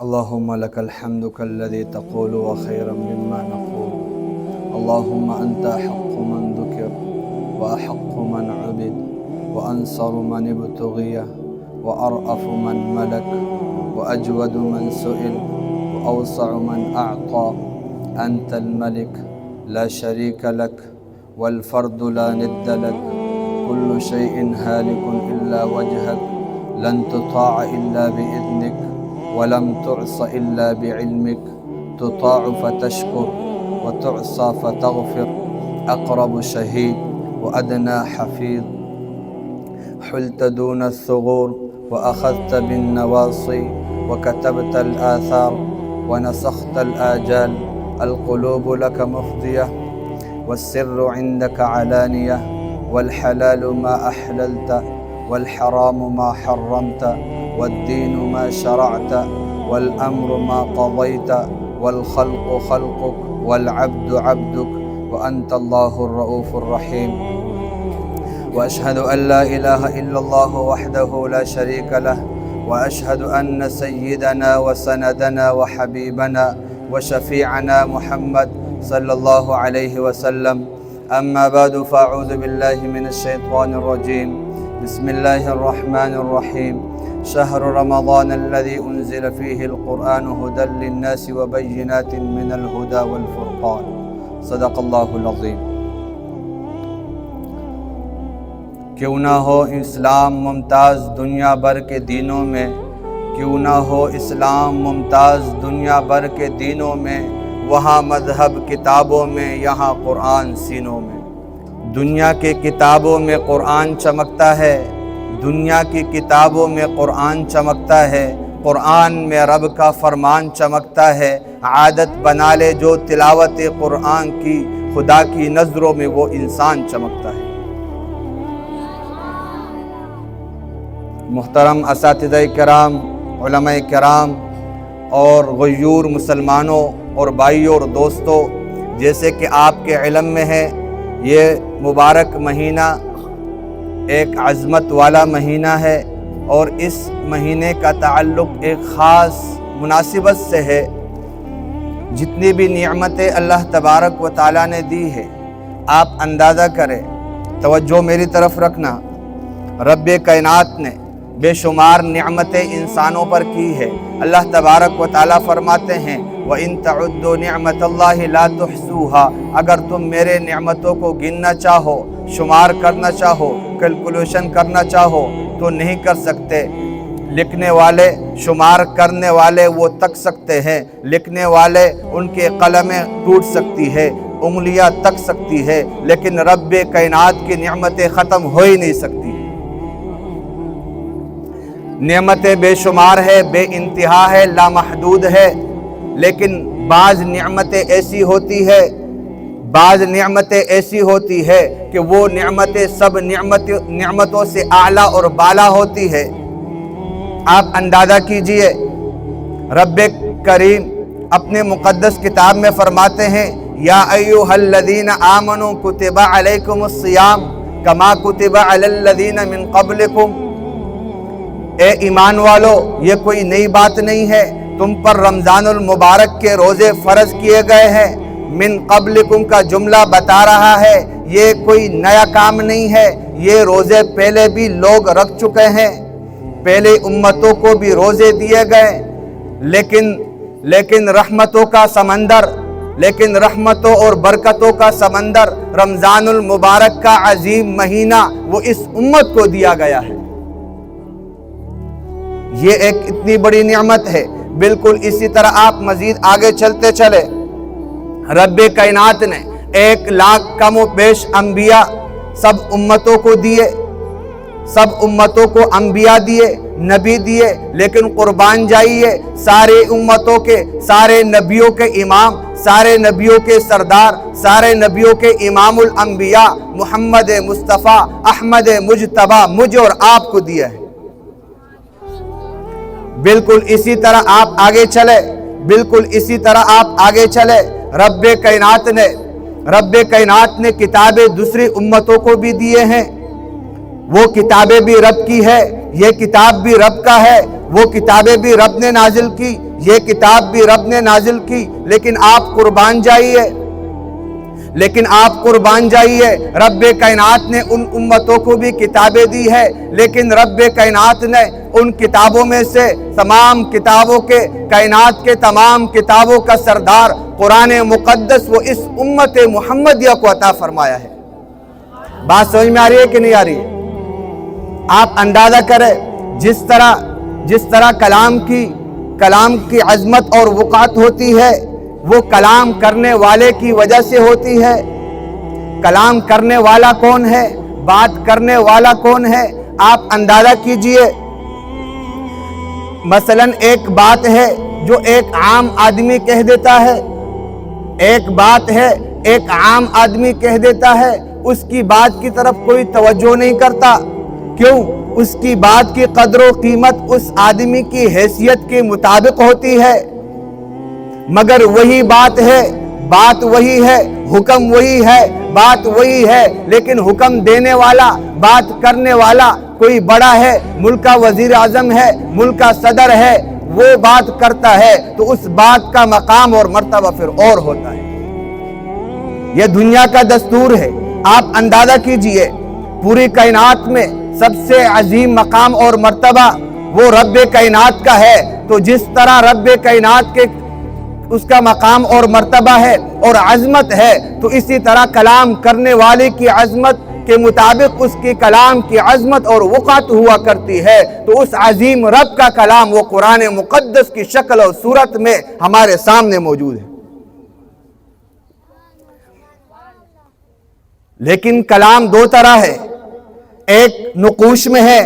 اللهم لك الحمد كالذي تقول وخيرا مما نقول. اللهم أنت أحق من ذكر وأحق من عبد وأنصر من ابتغي وأرأف من ملك وأجود من سئل وأوسع من أعطى. أنت الملك لا شريك لك والفرد لا ند لك. كل شيء هالك إلا وجهك. لن تطاع إلا بإذنك ولم تعص إلا بعلمك. تطاع فتشكر وتعصى فتغفر. أقرب شهيد وأدنى حفيظ. حلت دون الثغور وأخذت بالنواصي وكتبت الآثار ونسخت الآجال. القلوب لك مفضية والسر عندك علانية. والحلال ما أحللت والحرام ما حرمت. والدين ما شرعت والأمر ما قضيت. والخلق خلقك والعبد عبدك وأنت الله الرؤوف الرحيم. وأشهد أن لا إله إلا الله وحده لا شريك له. وأشهد أن سيدنا وسندنا وحبيبنا وشفيعنا محمد صلى الله عليه وسلم. أما بعد فأعوذ بالله من الشيطان الرجيم. بسم الله الرحمن الرحيم. شهر رمضان الذي أنزل فيه القرآن هدى للناس وبينات من الهدى والفرقان. صدق اللہ العظیم. کیوں نہ ہو اسلام ممتاز دنیا بھر کے دینوں میں. کیوں نہ ہو اسلام ممتاز دنیا بھر کے دینوں میں. وہاں مذہب کتابوں میں یہاں قرآن سینوں میں. دنیا کے کتابوں میں قرآن چمکتا ہے. دنیا کی کتابوں میں قرآن چمکتا ہے. قرآن میں رب کا فرمان چمکتا ہے. عادت بنا لے جو تلاوت قرآن کی خدا کی نظروں میں وہ انسان چمکتا ہے. محترم اساتذہ کرام، علماء کرام اور غیور مسلمانوں اور بھائیوں اور دوستوں، جیسے کہ آپ کے علم میں ہے یہ مبارک مہینہ ایک عظمت والا مہینہ ہے اور اس مہینے کا تعلق ایک خاص مناسبت سے ہے. جتنی بھی نعمتیں اللہ تبارک و تعالیٰ نے دی ہے آپ اندازہ کریں، توجہ میری طرف رکھنا. رب کائنات نے بے شمار نعمتیں انسانوں پر کی ہے. اللہ تبارک و تعالیٰ فرماتے ہیں وَإِن تَعُدُّوا نِعْمَةَ اللَّهِ لَا تُحْصُوهَا. اگر تم میرے نعمتوں کو گننا چاہو، شمار کرنا چاہو، کیلکولیشن کرنا چاہو تو نہیں کر سکتے. لکھنے والے، شمار کرنے والے وہ تک سکتے ہیں. لکھنے والے ان کے قلمیں ٹوٹ سکتی ہے، انگلیاں تک سکتی ہے، لیکن رب کائنات کی نعمتیں ختم ہو ہی نہیں سکتی. نعمتیں بے شمار ہے، بے انتہا ہے، لامحدود ہے. لیکن بعض نعمتیں ایسی ہوتی ہے کہ وہ نعمتیں سب نعمتوں سے اعلیٰ اور بالا ہوتی ہے. آپ اندازہ کیجئے، رب کریم اپنے مقدس کتاب میں فرماتے ہیں یا ایھا الذین آمنوا کتب علیکم الصیام کما کتب علی الذین من قبلکم. اے ایمان والو، یہ کوئی نئی بات نہیں ہے، تم پر رمضان المبارک کے روزے فرض کیے گئے ہیں. من قبلکم کا جملہ بتا رہا ہے یہ کوئی نیا کام نہیں ہے. یہ روزے پہلے بھی لوگ رکھ چکے ہیں، پہلے امتوں کو بھی روزے دیے گئے. لیکن رحمتوں اور برکتوں کا سمندر رمضان المبارک کا عظیم مہینہ وہ اس امت کو دیا گیا ہے. یہ ایک اتنی بڑی نعمت ہے. بالکل اسی طرح آپ مزید آگے چلتے چلے، رب کائنات نے 1,00,000 کم و بیش انبیاء سب امتوں کو دیے، سب امتوں کو انبیاء دیے، نبی دیے. لیکن قربان جائیے، سارے امتوں کے، سارے نبیوں کے امام، سارے نبیوں کے سردار، سارے نبیوں کے امام الانبیاء محمد مصطفیٰ احمد مجتبیٰ مجھے اور آپ کو دیا ہے. بالکل اسی طرح آپ آگے چلے، رب کائنات نے کتابیں دوسری امتوں کو بھی دیے ہیں. وہ کتابیں بھی رب کی ہے، یہ کتاب بھی رب کا ہے. وہ کتابیں بھی رب نے نازل کی، یہ کتاب بھی رب نے نازل کی، لیکن آپ قربان جائیے، رب کائنات نے ان امتوں کو بھی کتابیں دی ہے، لیکن رب کائنات نے ان کتابوں میں سے تمام کتابوں کے، کائنات کے تمام کتابوں کا سردار قرآن مقدس وہ اس امت محمدیہ کو عطا فرمایا ہے۔ بات سمجھ میں آ رہی ہے کہ نہیں آ رہی ہے؟ آپ اندازہ کریں جس طرح کلام کی عظمت اور وقعت ہوتی ہے، وہ کلام کرنے والے کی وجہ سے ہوتی ہے۔ کلام کرنے والا کون ہے؟ بات کرنے والا کون ہے؟ آپ اندازہ کیجئے، مثلا ایک بات ہے جو ایک عام آدمی کہہ دیتا ہے، ایک بات ہے ایک عام آدمی کہہ دیتا ہے، اس کی بات کی طرف کوئی توجہ نہیں کرتا، کیوں؟ اس کی بات کی قدر و قیمت اس آدمی کی حیثیت کے مطابق ہوتی ہے، مگر وہی بات ہے، بات وہی ہے، حکم وہی ہے، بات وہی ہے، لیکن حکم دینے والا، بات کرنے والا کوئی بڑا ہے، ملک کا وزیر اعظم ہے، ملک کا صدر ہے، وہ بات کرتا ہے تو اس بات کا مقام اور مرتبہ پھر اور ہوتا ہے۔ یہ دنیا کا دستور ہے۔ آپ اندازہ کیجئے، پوری کائنات میں سب سے عظیم مقام اور مرتبہ وہ رب کائنات کا ہے، تو جس طرح رب کائنات کے اس کا مقام اور مرتبہ ہے اور عظمت ہے، تو اسی طرح کلام کرنے والے کی عظمت کے مطابق اس کی کلام کی عظمت اور وقعت ہوا کرتی ہے۔ تو اس عظیم رب کا کلام وہ قرآن مقدس کی شکل اور صورت میں ہمارے سامنے موجود ہے۔ لیکن کلام دو طرح ہے، ایک نقوش میں ہے،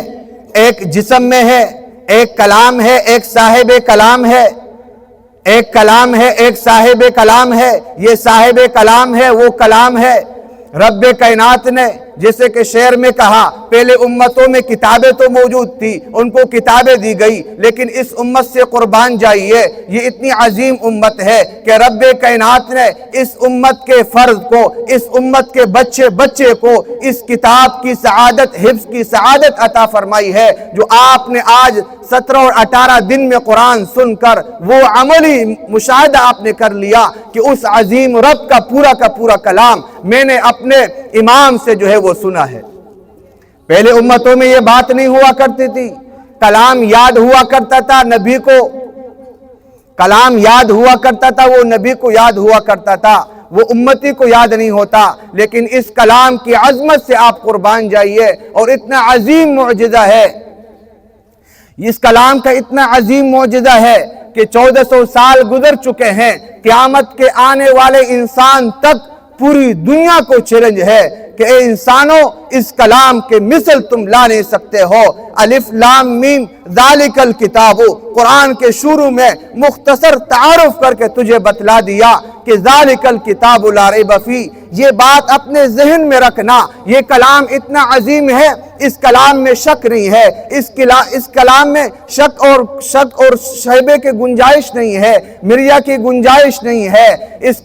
ایک جسم میں ہے، ایک کلام ہے، ایک صاحب کلام ہے، ایک کلام ہے، ایک صاحب کلام ہے۔ یہ صاحب کلام ہے، وہ کلام ہے رب کائنات نے، جیسے کہ شعر میں کہا، پہلے امتوں میں کتابیں تو موجود تھی، ان کو کتابیں دی گئی، لیکن اس امت سے قربان جائیے، یہ اتنی عظیم امت ہے کہ رب کائنات نے اس امت کے فرد کو، اس امت کے بچے کو اس کتاب کی سعادت، حفظ کی سعادت عطا فرمائی ہے، جو آپ نے آج 17 اور 18 دن میں قرآن سن کر وہ عملی مشاہدہ آپ نے کر لیا کہ اس عظیم رب کا پورا کلام میں نے اپنے امام سے جو ہے وہ سنا ہے۔ پہلے امتوں میں یہ بات نہیں ہوا کرتی تھی، کلام یاد ہوا کرتا تھا نبی کو، کلام یاد ہوا کرتا تھا، وہ نبی کو یاد ہوا کرتا تھا، وہ امتی کو یاد نہیں ہوتا، لیکن اس کلام کی عظمت سے آپ قربان جائیے، اور اتنا عظیم معجزہ ہے، اس کلام کا اتنا عظیم معجزہ ہے کہ 1400 سال گزر چکے ہیں، قیامت کے آنے والے انسان تک پوری دنیا کو چیلنج ہے کہ اے انسانوں، اس کلام کے مثل تم لا نہیں سکتے ہو۔ الف لام میم ذالک الکتاب، قرآن کے شروع میں مختصر تعارف کر کے تجھے بتلا دیا کہ ذالک الکتاب لا ریب فیہ، یہ بات اپنے ذہن میں رکھنا، یہ کلام اتنا عظیم ہے، اس کلام میں شک نہیں ہے، اس کلام میں شک اور شیبے کی گنجائش نہیں ہے، مریا کی گنجائش نہیں ہے۔ اس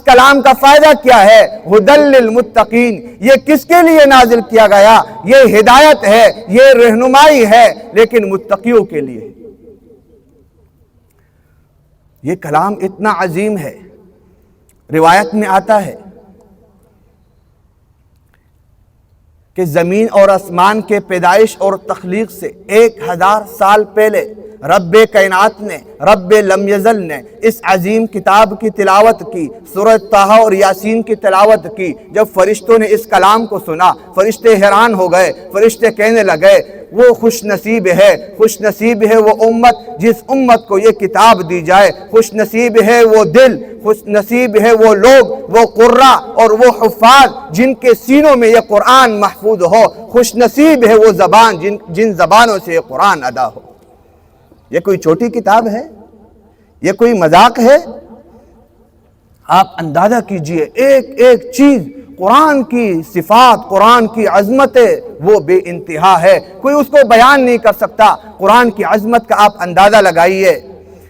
کلام کا فائدہ کیا ہے؟ ھدی للمتقین، یہ کس کے لیے نازل کیا گیا؟ یہ ہدایت ہے، یہ رہنمائی ہے، لیکن متقیوں کے لیے۔ یہ کلام اتنا عظیم ہے، روایت میں آتا ہے کہ زمین اور آسمان کے پیدائش اور تخلیق سے 1000 سال پہلے رب کائنات نے، رب لم یزل نے اس عظیم کتاب کی تلاوت کی، سورہ طٰہٰ اور یاسین کی تلاوت کی۔ جب فرشتوں نے اس کلام کو سنا، فرشتے حیران ہو گئے، فرشتے کہنے لگے وہ خوش نصیب ہے وہ امت جس امت کو یہ کتاب دی جائے، خوش نصیب ہے وہ دل، خوش نصیب ہے وہ لوگ، وہ قراء اور وہ حفاظ جن کے سینوں میں یہ قرآن محفوظ ہو، خوش نصیب ہے وہ زبان جن زبانوں سے یہ قرآن ادا ہو۔ یہ کوئی چھوٹی کتاب ہے؟ یہ کوئی مذاق ہے؟ آپ اندازہ کیجئے، ایک ایک چیز قرآن کی صفات، قرآن کی عظمت وہ بے انتہا ہے، کوئی اس کو بیان نہیں کر سکتا۔ قرآن کی عظمت کا آپ اندازہ لگائیے،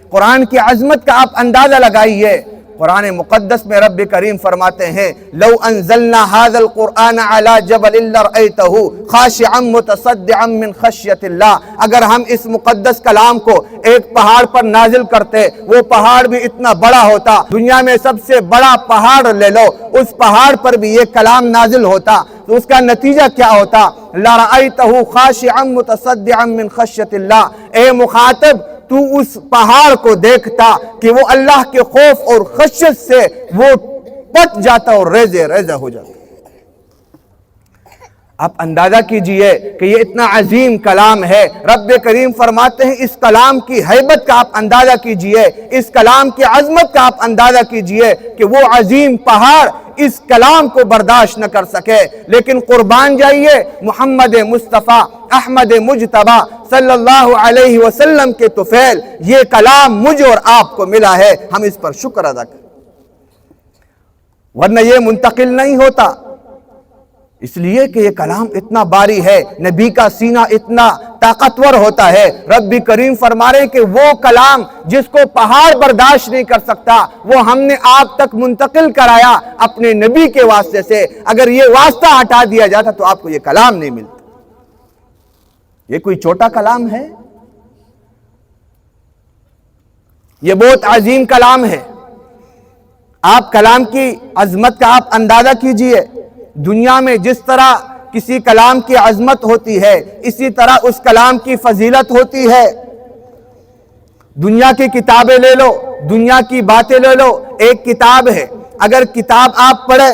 قرآن کی عظمت کا آپ اندازہ لگائیے۔ قرآن مقدس میں رب کریم فرماتے ہیں لو انزلنا هذا القرآن على جبل لرأيته خاشعا متصدعا من خشیت اللہ، اگر ہم اس مقدس کلام کو ایک پہاڑ پر نازل کرتے، وہ پہاڑ بھی اتنا بڑا ہوتا، دنیا میں سب سے بڑا پہاڑ لے لو، اس پہاڑ پر بھی یہ کلام نازل ہوتا تو اس کا نتیجہ کیا ہوتا؟ لرأيته خاشعا متصدعا من خشیت اللہ، اے مخاطب تو اس پہاڑ کو دیکھتا کہ وہ اللہ کے خوف اور خشیت سے وہ پٹ جاتا اور ریزے ریزہ ہو جاتا۔ آپ اندازہ کیجئے کہ یہ اتنا عظیم کلام ہے، رب کریم فرماتے ہیں اس کلام کی ہیبت کا آپ اندازہ کیجئے، اس کلام کی عظمت کا آپ اندازہ کیجئے کہ وہ عظیم پہاڑ اس کلام کو برداشت نہ کر سکے، لیکن قربان جائیے محمد مصطفیٰ احمد مجتبیٰ صلی اللہ علیہ وسلم کے طفیل یہ کلام مجھے اور آپ کو ملا ہے، ہم اس پر شکر ادا کریں، ورنہ یہ منتقل نہیں ہوتا۔ اس لیے کہ یہ کلام اتنا باری ہے، نبی کا سینہ اتنا طاقتور ہوتا ہے، رب کریم فرما رہے ہیں کہ وہ کلام جس کو پہاڑ برداشت نہیں کر سکتا وہ ہم نے آپ تک منتقل کرایا اپنے نبی کے واسطے سے، اگر یہ واسطہ ہٹا دیا جاتا تو آپ کو یہ کلام نہیں ملتا۔ یہ کوئی چھوٹا کلام ہے، یہ بہت عظیم کلام ہے۔ آپ کلام کی عظمت کا آپ اندازہ کیجئے، دنیا میں جس طرح کسی کلام کی عظمت ہوتی ہے اسی طرح اس کلام کی فضیلت ہوتی ہے۔ دنیا کی کتابیں لے لو، دنیا کی باتیں لے لو، ایک کتاب ہے، اگر کتاب آپ پڑھیں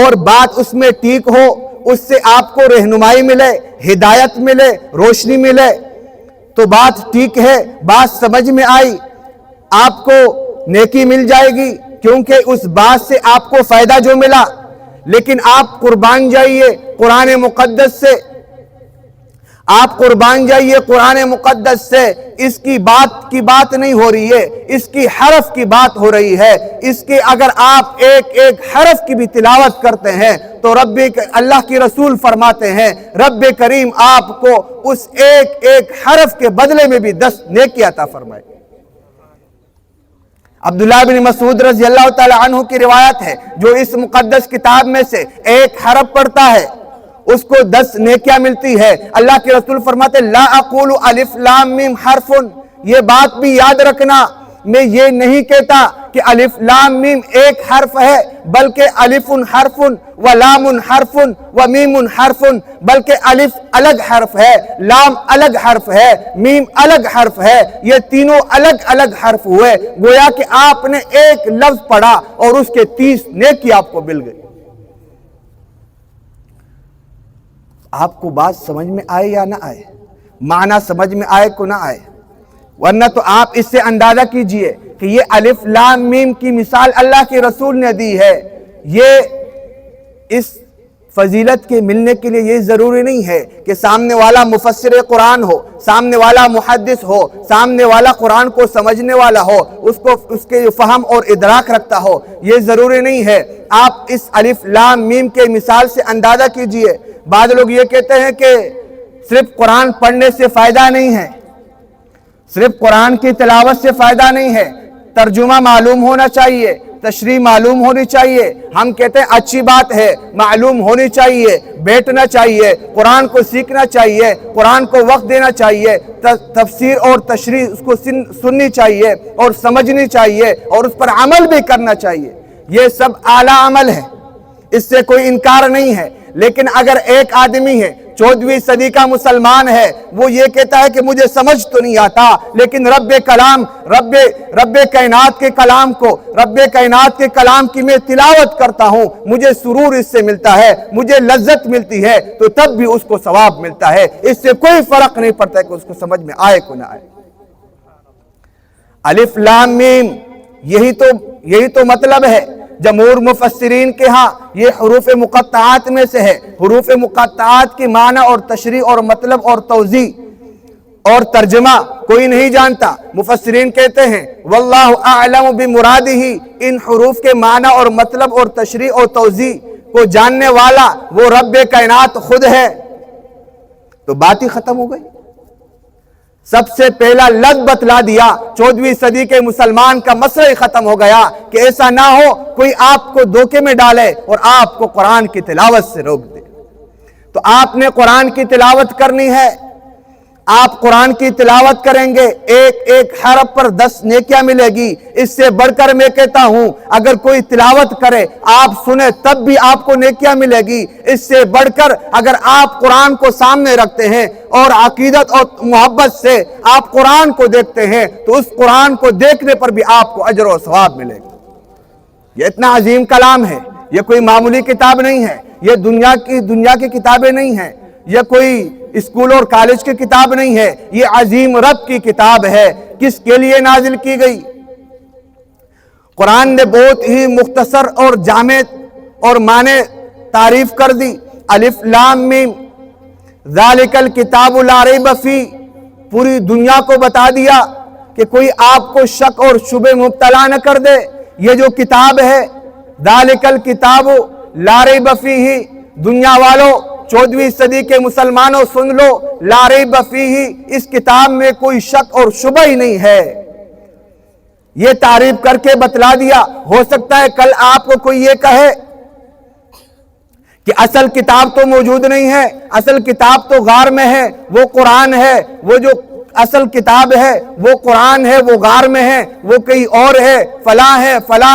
اور بات اس میں ٹھیک ہو، اس سے آپ کو رہنمائی ملے، ہدایت ملے، روشنی ملے تو بات ٹھیک ہے، بات سمجھ میں آئی، آپ کو نیکی مل جائے گی کیونکہ اس بات سے آپ کو فائدہ جو ملا۔ لیکن آپ قربان جائیے قرآن مقدس سے، آپ قربان جائیے قرآن مقدس سے، اس کی بات نہیں ہو رہی ہے، اس کی حرف کی بات ہو رہی ہے، اس کے اگر آپ ایک ایک حرف کی بھی تلاوت کرتے ہیں تو اللہ کی رسول فرماتے ہیں رب کریم آپ کو اس ایک ایک حرف کے بدلے میں بھی 10 نیکی عطا فرمائے۔ عبداللہ بن مسعود رضی اللہ تعالی عنہ کی روایت ہے، جو اس مقدس کتاب میں سے ایک حرف پڑھتا ہے اس کو 10 نیکیاں ملتی ہے۔ اللہ کے رسول فرماتے لا اقول الف لام میم حرف، یہ بات بھی یاد رکھنا میں یہ نہیں کہتا کہ الف لام میم ایک حرف ہے، بلکہ الف حرف و لام حرف و میم حرف، بلکہ الف الگ حرف ہے، لام الگ حرف ہے، میم الگ حرف ہے، یہ تینوں الگ الگ حرف ہوئے، گویا کہ آپ نے ایک لفظ پڑھا اور اس کے 30 نیکی آپ کو مل گئی۔ آپ کو بات سمجھ میں آئے یا نہ آئے، معنی سمجھ میں آئے کو نہ آئے، ورنہ تو آپ اس سے اندازہ کیجئے کہ یہ الف لام میم کی مثال اللہ کے رسول نے دی ہے۔ یہ اس فضیلت کے ملنے کے لیے یہ ضروری نہیں ہے کہ سامنے والا مفسر قرآن ہو، سامنے والا محدث ہو، سامنے والا قرآن کو سمجھنے والا ہو، اس کے فہم اور ادراک رکھتا ہو، یہ ضروری نہیں ہے۔ آپ اس الف لام میم کے مثال سے اندازہ کیجئے۔ بعض لوگ یہ کہتے ہیں کہ صرف قرآن پڑھنے سے فائدہ نہیں ہے، صرف قرآن کی تلاوت سے فائدہ نہیں ہے، ترجمہ معلوم ہونا چاہیے، تشریح معلوم ہونی چاہیے۔ ہم کہتے ہیں اچھی بات ہے، معلوم ہونی چاہیے، بیٹھنا چاہیے، قرآن کو سیکھنا چاہیے، قرآن کو وقت دینا چاہیے، تفسیر اور تشریح اس کو سننی چاہیے اور سمجھنی چاہیے اور اس پر عمل بھی کرنا چاہیے۔ یہ سب اعلیٰ عمل ہے، اس سے کوئی انکار نہیں ہے۔ لیکن اگر ایک آدمی ہے 14ویں صدی کا مسلمان ہے، وہ یہ کہتا ہے کہ مجھے سمجھ تو نہیں آتا، لیکن رب کائنات کے کلام کو، رب کائنات کے کلام کی میں تلاوت کرتا ہوں، مجھے سرور اس سے ملتا ہے، مجھے لذت ملتی ہے، تو تب بھی اس کو ثواب ملتا ہے۔ اس سے کوئی فرق نہیں پڑتا کہ اس کو سمجھ میں آئے کو نہ آئے۔ الف لام میم یہی تو مطلب ہے۔ جمہور مفسرین کے ہاں یہ حروف مقطعات میں سے ہے۔ حروف مقطعات کی معنی اور تشریح اور مطلب اور توضیح اور ترجمہ کوئی نہیں جانتا۔ مفسرین کہتے ہیں واللہ اعلم بمرادہ، ان حروف کے معنی اور مطلب اور تشریح اور توضیح کو جاننے والا وہ رب کائنات خود ہے۔ تو بات ہی ختم ہو گئی۔ سب سے پہلا لفظ بتلا دیا، 14ویں صدی کے مسلمان کا مسئلہ ہی ختم ہو گیا کہ ایسا نہ ہو کوئی آپ کو دھوکے میں ڈالے اور آپ کو قرآن کی تلاوت سے روک دے۔ تو آپ نے قرآن کی تلاوت کرنی ہے، آپ قرآن کی تلاوت کریں گے، ایک ایک حرف پر 10 نیکیاں ملے گی۔ اس سے بڑھ کر میں کہتا ہوں اگر کوئی تلاوت کرے آپ سنیں تب بھی آپ کو نیکیاں ملے گی۔ اس سے بڑھ کر اگر آپ قرآن کو سامنے رکھتے ہیں اور عقیدت اور محبت سے آپ قرآن کو دیکھتے ہیں تو اس قرآن کو دیکھنے پر بھی آپ کو اجر و ثواب ملے گا۔ یہ اتنا عظیم کلام ہے، یہ کوئی معمولی کتاب نہیں ہے، یہ دنیا کی کتابیں نہیں ہیں، یہ کوئی اسکول اور کالج کی کتاب نہیں ہے، یہ عظیم رب کی کتاب ہے۔ کس کے لیے نازل کی گئی؟ قرآن نے بہت ہی مختصر اور جامع اور معنی تعریف کر دی۔ الف لام میم ذالک الکتاب لا ریب فیہ، پوری دنیا کو بتا دیا کہ کوئی آپ کو شک اور شبہ مبتلا نہ کر دے۔ یہ جو کتاب ہے ذالک الکتاب لا ریب فیہ، دنیا والوں 14ویں صدی کے مسلمانوں سن لو، لا ریب فیہ، اس کتاب میں کوئی شک اور شبہ ہی نہیں ہے۔ یہ تعریف کر کے بتلا دیا۔ ہو سکتا ہے کل آپ کو کوئی یہ کہے کہ اصل کتاب تو موجود نہیں ہے، اصل کتاب تو غار میں ہے، وہ قرآن ہے، وہ جو اصل کتاب ہے وہ قرآن ہے، وہ غار میں ہے، وہ کہیں اور ہے، فلاں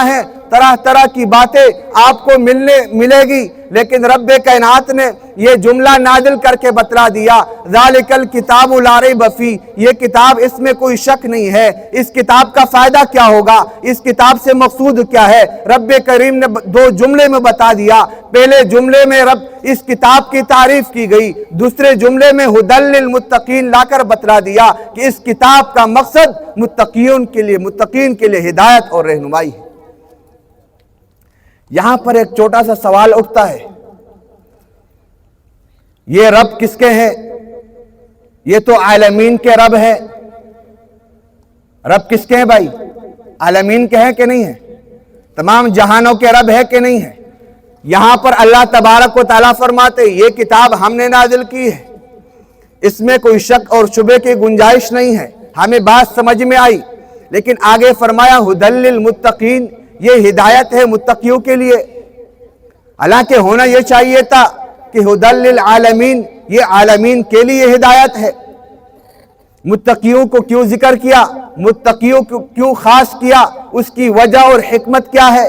ہے، طرح طرح کی باتیں آپ کو ملے گی۔ لیکن رب کائنات نے یہ جملہ نازل کر کے بتلا دیا، ذالک الکتاب لا ریب فیہ، یہ کتاب اس میں کوئی شک نہیں ہے۔ اس کتاب کا فائدہ کیا ہوگا، اس کتاب سے مقصود کیا ہے، رب کریم نے 2 جملے میں بتا دیا۔ پہلے جملے میں رب اس کتاب کی تعریف کی گئی، دوسرے جملے میں ھدی للمتقین لا کر بتلا دیا کہ اس کتاب کا مقصد متقین کے لیے ہدایت اور رہنمائی ہے۔ یہاں پر ایک چھوٹا سا سوال اٹھتا ہے، یہ رب کس کے ہیں؟ یہ تو عالمین کے رب ہے۔ رب کس کے ہیں بھائی؟ عالمین کے ہیں کہ نہیں ہیں؟ تمام جہانوں کے رب ہے کہ نہیں ہے؟ یہاں پر اللہ تبارک و تعالیٰ فرماتے یہ کتاب ہم نے نازل کی ہے، اس میں کوئی شک اور شبہ کی گنجائش نہیں ہے۔ ہمیں بات سمجھ میں آئی، لیکن آگے فرمایا ھدی للمتقین، یہ ہدایت ہے متقیوں کے لیے۔ حالانکہ ہونا یہ چاہیے تھا کہ ھدی للعالمین، یہ عالمین کے لیے ہدایت ہے۔ متقیوں کو کیوں ذکر کیا، متقیوں کو کیوں خاص کیا، اس کی وجہ اور حکمت کیا ہے؟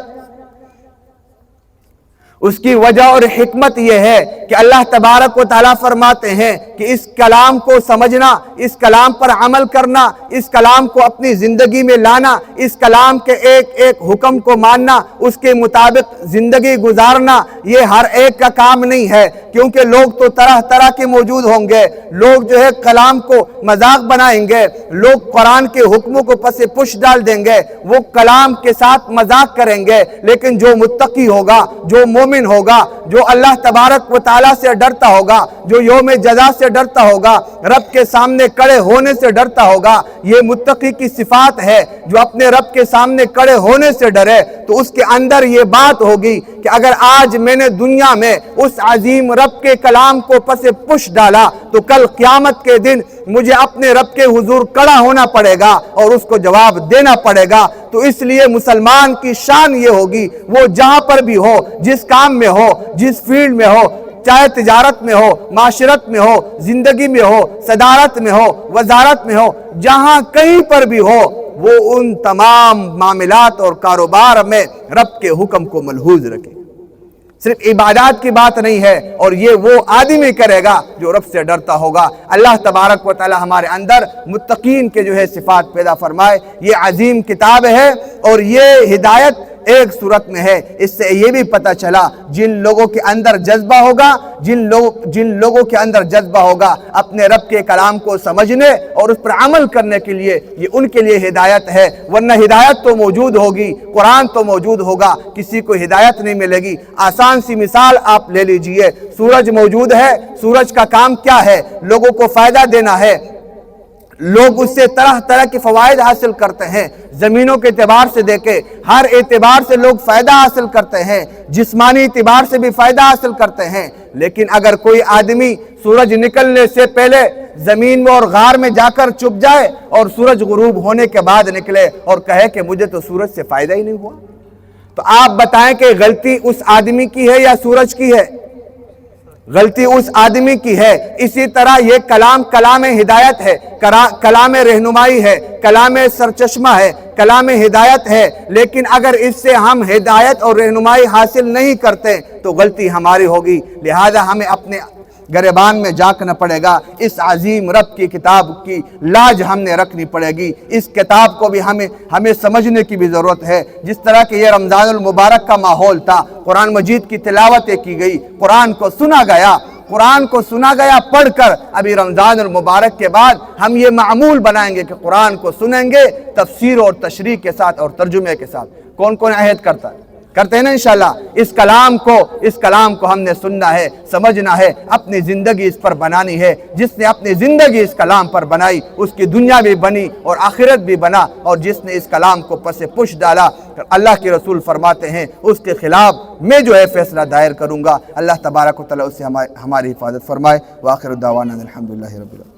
اس کی وجہ اور حکمت یہ ہے کہ اللہ تبارک و تعالیٰ فرماتے ہیں کہ اس کلام کو سمجھنا، اس کلام پر عمل کرنا، اس کلام کو اپنی زندگی میں لانا، اس کلام کے ایک ایک حکم کو ماننا، اس کے مطابق زندگی گزارنا، یہ ہر ایک کا کام نہیں ہے، کیونکہ لوگ تو طرح طرح کے موجود ہوں گے۔ لوگ جو ہے کلام کو مذاق بنائیں گے، لوگ قرآن کے حکموں کو پس پش ڈال دیں گے، وہ کلام کے ساتھ مذاق کریں گے۔ لیکن جو متقی ہوگا، جو مومن ہوگا، جو اللہ تبارک و تعالیٰ سے ڈرتا ہوگا، جو یوم جزا سے ڈرتا ہوگا، رب کے سامنے کھڑے ہونے سے ڈرتا ہوگا، یہ متقی کی صفات ہے۔ جو اپنے رب کے سامنے کھڑے ہونے سے ڈرے تو اس کے اندر یہ بات ہوگی کہ اگر آج میں نے دنیا میں اس عظیم رب کے کلام کو پس پش ڈالا تو کل قیامت کے دن مجھے اپنے رب کے حضور کھڑا ہونا پڑے گا اور اس کو جواب دینا پڑے گا۔ تو اس لیے مسلمان کی شان یہ ہوگی، وہ جہاں پر بھی ہو، جس کام میں ہو، جس فیلڈ میں ہو، چاہے تجارت میں ہو، معاشرت میں ہو، زندگی میں ہو، صدارت میں ہو، وزارت میں ہو، جہاں کہیں پر بھی ہو، وہ ان تمام معاملات اور کاروبار میں رب کے حکم کو ملحوظ رکھے۔ صرف عبادات کی بات نہیں ہے، اور یہ وہ آدمی کرے گا جو رب سے ڈرتا ہوگا۔ اللہ تبارک و تعالی ہمارے اندر متقین کے جو ہے صفات پیدا فرمائے۔ یہ عظیم کتاب ہے اور یہ ہدایت ایک صورت میں ہے۔ اس سے یہ بھی پتہ چلا جن لوگوں کے اندر جذبہ ہوگا، جن لوگوں کے اندر جذبہ ہوگا اپنے رب کے کلام کو سمجھنے اور اس پر عمل کرنے کے لیے، یہ ان کے لیے ہدایت ہے۔ ورنہ ہدایت تو موجود ہوگی، قرآن تو موجود ہوگا، کسی کو ہدایت نہیں ملے گی۔ آسان سی مثال آپ لے لیجئے، سورج موجود ہے، سورج کا کام کیا ہے؟ لوگوں کو فائدہ دینا ہے۔ لوگ اس سے طرح طرح کے فوائد حاصل کرتے ہیں، زمینوں کے اعتبار سے دیکھیں، ہر اعتبار سے لوگ فائدہ حاصل کرتے ہیں، جسمانی اعتبار سے بھی فائدہ حاصل کرتے ہیں۔ لیکن اگر کوئی آدمی سورج نکلنے سے پہلے زمین میں اور غار میں جا کر چھپ جائے اور سورج غروب ہونے کے بعد نکلے اور کہے کہ مجھے تو سورج سے فائدہ ہی نہیں ہوا؟ تو آپ بتائیں کہ غلطی اس آدمی کی ہے یا سورج کی ہے؟ غلطی اس آدمی کی ہے۔ اسی طرح یہ کلام کلام ہدایت ہے، کلام رہنمائی ہے، کلام سرچشمہ ہے، کلام ہدایت ہے، لیکن اگر اس سے ہم ہدایت اور رہنمائی حاصل نہیں کرتے تو غلطی ہماری ہوگی۔ لہذا ہمیں اپنے گریبان میں جھانکنا پڑے گا، اس عظیم رب کی کتاب کی لاج ہم نے رکھنی پڑے گی۔ اس کتاب کو بھی ہمیں سمجھنے کی بھی ضرورت ہے۔ جس طرح کہ یہ رمضان المبارک کا ماحول تھا، قرآن مجید کی تلاوتیں کی گئی، قرآن کو سنا گیا پڑھ کر۔ ابھی رمضان المبارک کے بعد ہم یہ معمول بنائیں گے کہ قرآن کو سنیں گے تفسیر اور تشریح کے ساتھ اور ترجمے کے ساتھ۔ کون کون عہد کرتے ہیں نا انشاءاللہ؟ اس کلام کو ہم نے سننا ہے، سمجھنا ہے، اپنی زندگی اس پر بنانی ہے۔ جس نے اپنی زندگی اس کلام پر بنائی اس کی دنیا بھی بنی اور آخرت بھی بنا، اور جس نے اس کلام کو پس پش ڈالا، اللہ کے رسول فرماتے ہیں اس کے خلاف میں جو ہے فیصلہ دائر کروں گا۔ اللہ تبارک و تعالی اس سے ہماری حفاظت فرمائے۔ وآخر دعوانا الحمدللہ رب العالمین۔